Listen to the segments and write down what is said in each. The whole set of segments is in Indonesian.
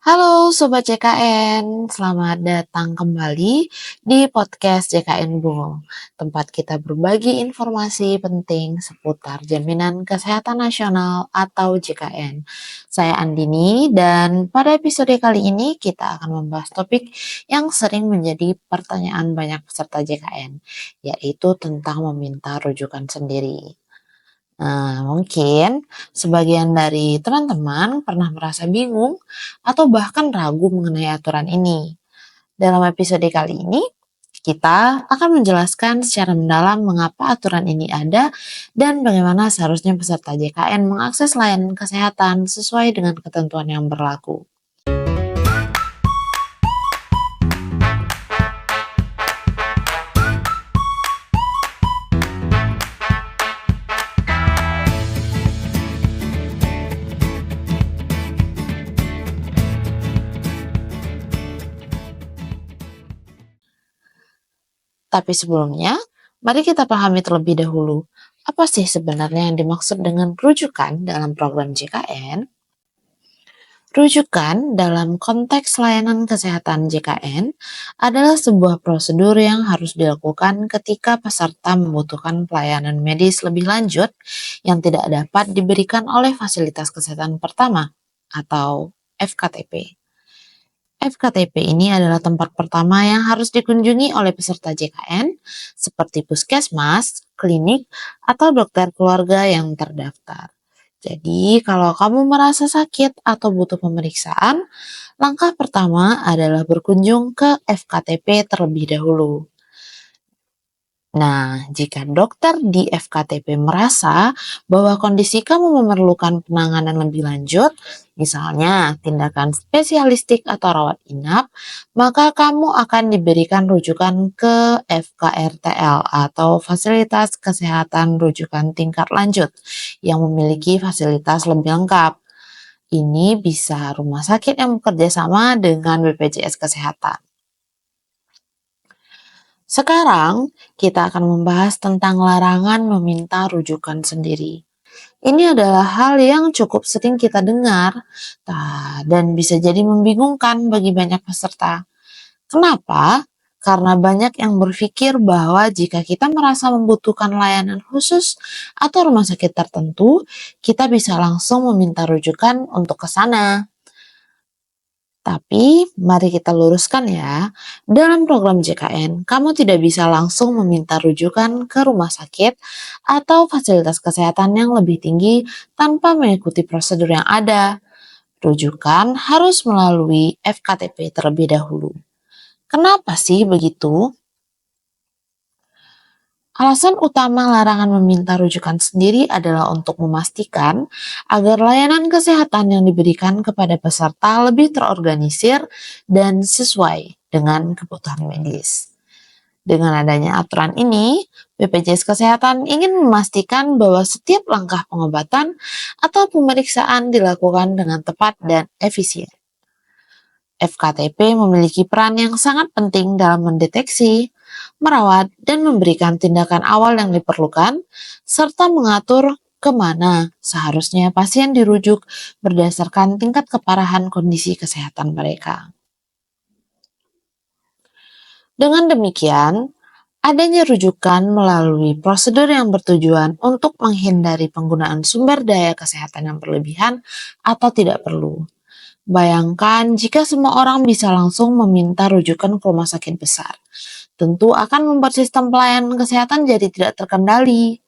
Halo Sobat JKN, selamat datang kembali di podcast JKN Bung, tempat kita berbagi informasi penting seputar Jaminan Kesehatan Nasional atau JKN. Saya Andini dan pada episode kali ini kita akan membahas topik yang sering menjadi pertanyaan banyak peserta JKN, yaitu tentang meminta rujukan sendiri. Nah, mungkin sebagian dari teman-teman pernah merasa bingung atau bahkan ragu mengenai aturan ini. Dalam episode kali ini, kita akan menjelaskan secara mendalam mengapa aturan ini ada dan bagaimana seharusnya peserta JKN mengakses layanan kesehatan sesuai dengan ketentuan yang berlaku. Tapi sebelumnya, mari kita pahami terlebih dahulu, apa sih sebenarnya yang dimaksud dengan rujukan dalam program JKN? Rujukan dalam konteks layanan kesehatan JKN adalah sebuah prosedur yang harus dilakukan ketika peserta membutuhkan pelayanan medis lebih lanjut yang tidak dapat diberikan oleh fasilitas kesehatan pertama atau FKTP. FKTP ini adalah tempat pertama yang harus dikunjungi oleh peserta JKN seperti puskesmas, klinik, atau dokter keluarga yang terdaftar. Jadi, kalau kamu merasa sakit atau butuh pemeriksaan, langkah pertama adalah berkunjung ke FKTP terlebih dahulu. Nah, jika dokter di FKTP merasa bahwa kondisi kamu memerlukan penanganan lebih lanjut, misalnya tindakan spesialistik atau rawat inap, maka kamu akan diberikan rujukan ke FKRTL atau Fasilitas Kesehatan Rujukan Tingkat Lanjut yang memiliki fasilitas lebih lengkap. Ini bisa rumah sakit yang bekerja sama dengan BPJS Kesehatan. Sekarang, kita akan membahas tentang larangan meminta rujukan sendiri. Ini adalah hal yang cukup sering kita dengar dan bisa jadi membingungkan bagi banyak peserta. Kenapa? Karena banyak yang berpikir bahwa jika kita merasa membutuhkan layanan khusus atau rumah sakit tertentu, kita bisa langsung meminta rujukan untuk ke sana. Tapi, mari kita luruskan ya, dalam program JKN, kamu tidak bisa langsung meminta rujukan ke rumah sakit atau fasilitas kesehatan yang lebih tinggi tanpa mengikuti prosedur yang ada. Rujukan harus melalui FKTP terlebih dahulu. Kenapa sih begitu? Alasan utama larangan meminta rujukan sendiri adalah untuk memastikan agar layanan kesehatan yang diberikan kepada peserta lebih terorganisir dan sesuai dengan kebutuhan medis. Dengan adanya aturan ini, BPJS Kesehatan ingin memastikan bahwa setiap langkah pengobatan atau pemeriksaan dilakukan dengan tepat dan efisien. FKTP memiliki peran yang sangat penting dalam mendeteksi, merawat, dan memberikan tindakan awal yang diperlukan, serta mengatur kemana seharusnya pasien dirujuk berdasarkan tingkat keparahan kondisi kesehatan mereka. Dengan demikian, adanya rujukan melalui prosedur yang bertujuan untuk menghindari penggunaan sumber daya kesehatan yang berlebihan atau tidak perlu. Bayangkan jika semua orang bisa langsung meminta rujukan ke rumah sakit besar. Tentu akan membuat sistem pelayanan kesehatan jadi tidak terkendali.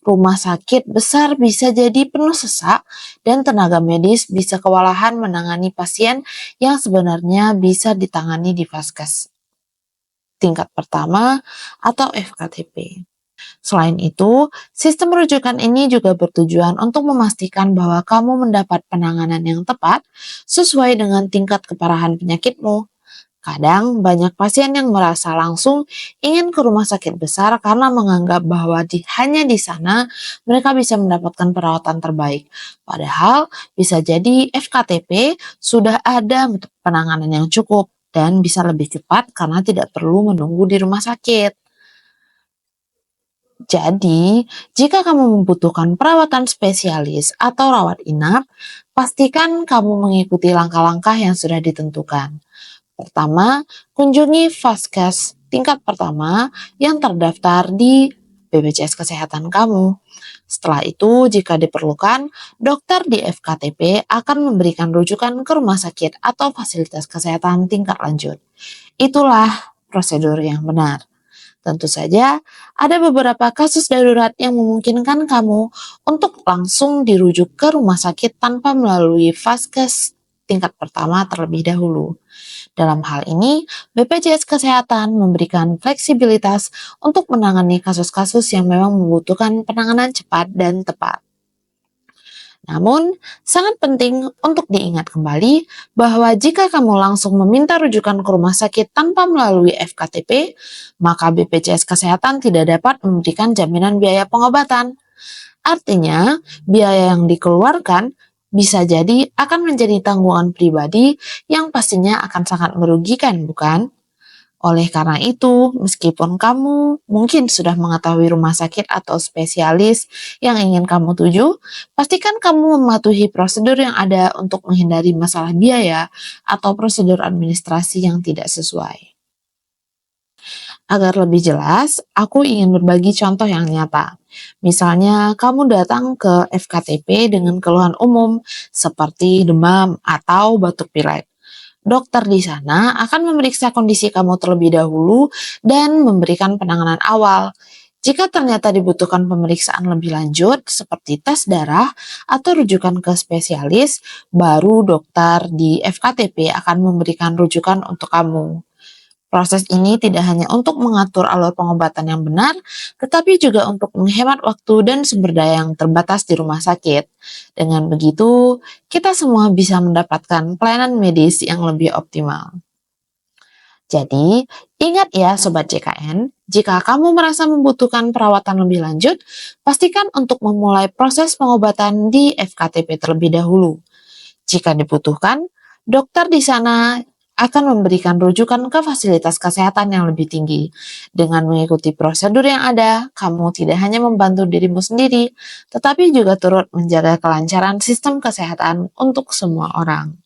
Rumah sakit besar bisa jadi penuh sesak dan tenaga medis bisa kewalahan menangani pasien yang sebenarnya bisa ditangani di vaskes tingkat pertama atau FKTP. Selain itu, sistem rujukan ini juga bertujuan untuk memastikan bahwa kamu mendapat penanganan yang tepat sesuai dengan tingkat keparahan penyakitmu. Kadang banyak pasien yang merasa langsung ingin ke rumah sakit besar karena menganggap bahwa hanya di sana mereka bisa mendapatkan perawatan terbaik. Padahal bisa jadi FKTP sudah ada penanganan yang cukup dan bisa lebih cepat karena tidak perlu menunggu di rumah sakit. Jadi, jika kamu membutuhkan perawatan spesialis atau rawat inap, pastikan kamu mengikuti langkah-langkah yang sudah ditentukan. Pertama, kunjungi Vaskes tingkat pertama yang terdaftar di BPJS Kesehatan kamu. Setelah itu, jika diperlukan, dokter di FKTP akan memberikan rujukan ke rumah sakit atau fasilitas kesehatan tingkat lanjut. Itulah prosedur yang benar. Tentu saja, ada beberapa kasus darurat yang memungkinkan kamu untuk langsung dirujuk ke rumah sakit tanpa melalui Vaskes tingkat pertama terlebih dahulu. Dalam hal ini, BPJS Kesehatan memberikan fleksibilitas untuk menangani kasus-kasus yang memang membutuhkan penanganan cepat dan tepat. Namun, sangat penting untuk diingat kembali bahwa jika kamu langsung meminta rujukan ke rumah sakit tanpa melalui FKTP, maka BPJS Kesehatan tidak dapat memberikan jaminan biaya pengobatan. Artinya, biaya yang dikeluarkan bisa jadi akan menjadi tanggungan pribadi yang pastinya akan sangat merugikan, bukan? Oleh karena itu, meskipun kamu mungkin sudah mengetahui rumah sakit atau spesialis yang ingin kamu tuju, pastikan kamu mematuhi prosedur yang ada untuk menghindari masalah biaya atau prosedur administrasi yang tidak sesuai. Agar lebih jelas, aku ingin berbagi contoh yang nyata. Misalnya, kamu datang ke FKTP dengan keluhan umum seperti demam atau batuk pilek. Dokter di sana akan memeriksa kondisi kamu terlebih dahulu dan memberikan penanganan awal. Jika ternyata dibutuhkan pemeriksaan lebih lanjut seperti tes darah atau rujukan ke spesialis, baru dokter di FKTP akan memberikan rujukan untuk kamu. Proses ini tidak hanya untuk mengatur alur pengobatan yang benar, tetapi juga untuk menghemat waktu dan sumber daya yang terbatas di rumah sakit. Dengan begitu, kita semua bisa mendapatkan pelayanan medis yang lebih optimal. Jadi, ingat ya Sobat JKN, jika kamu merasa membutuhkan perawatan lebih lanjut, pastikan untuk memulai proses pengobatan di FKTP terlebih dahulu. Jika dibutuhkan, dokter di sana akan memberikan rujukan ke fasilitas kesehatan yang lebih tinggi. Dengan mengikuti prosedur yang ada, kamu tidak hanya membantu dirimu sendiri, tetapi juga turut menjaga kelancaran sistem kesehatan untuk semua orang.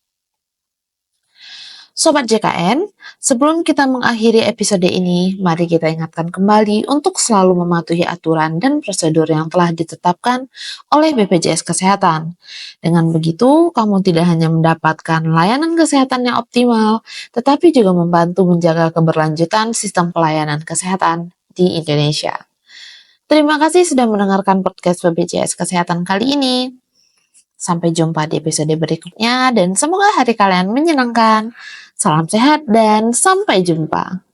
Sobat JKN, sebelum kita mengakhiri episode ini, mari kita ingatkan kembali untuk selalu mematuhi aturan dan prosedur yang telah ditetapkan oleh BPJS Kesehatan. Dengan begitu, kamu tidak hanya mendapatkan layanan kesehatan yang optimal, tetapi juga membantu menjaga keberlanjutan sistem pelayanan kesehatan di Indonesia. Terima kasih sudah mendengarkan podcast BPJS Kesehatan kali ini. Sampai jumpa di episode berikutnya dan semoga hari kalian menyenangkan. Salam sehat dan sampai jumpa.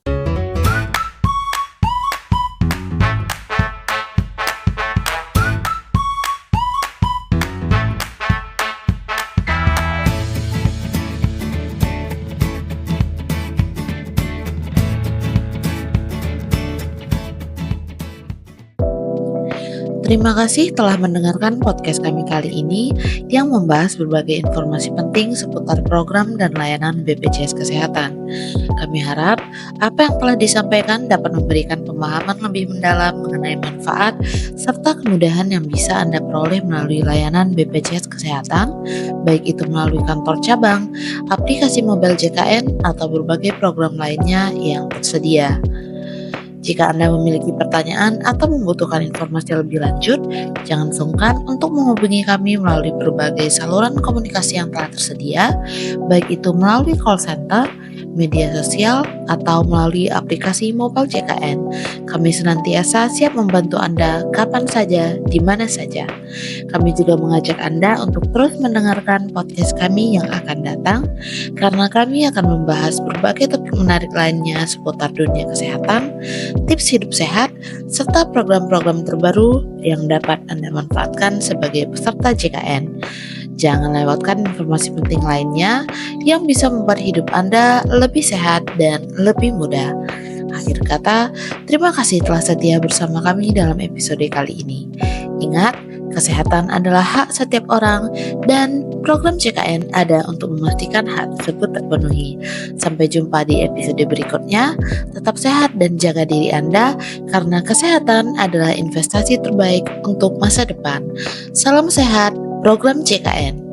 Terima kasih telah mendengarkan podcast kami kali ini yang membahas berbagai informasi penting seputar program dan layanan BPJS Kesehatan. Kami harap apa yang telah disampaikan dapat memberikan pemahaman lebih mendalam mengenai manfaat serta kemudahan yang bisa Anda peroleh melalui layanan BPJS Kesehatan, baik itu melalui kantor cabang, aplikasi mobile JKN, atau berbagai program lainnya yang tersedia. Jika Anda memiliki pertanyaan atau membutuhkan informasi lebih lanjut, jangan sungkan untuk menghubungi kami melalui berbagai saluran komunikasi yang telah tersedia, baik itu melalui call center, media sosial, atau melalui aplikasi mobile JKN. Kami senantiasa siap membantu Anda kapan saja, di mana saja. Kami juga mengajak Anda untuk terus mendengarkan podcast kami yang akan datang, karena kami akan membahas berbagai topik menarik lainnya seputar dunia kesehatan, tips hidup sehat, serta program-program terbaru yang dapat Anda manfaatkan sebagai peserta JKN. Jangan lewatkan informasi penting lainnya yang bisa membuat hidup Anda lebih sehat dan lebih mudah. Akhir kata, terima kasih telah setia bersama kami dalam episode kali ini. Ingat, Kesehatan adalah hak setiap orang dan program CKN ada untuk memastikan hak tersebut terpenuhi. Sampai jumpa di episode berikutnya. Tetap sehat dan jaga diri Anda karena kesehatan adalah investasi terbaik untuk masa depan. Salam sehat, program CKN.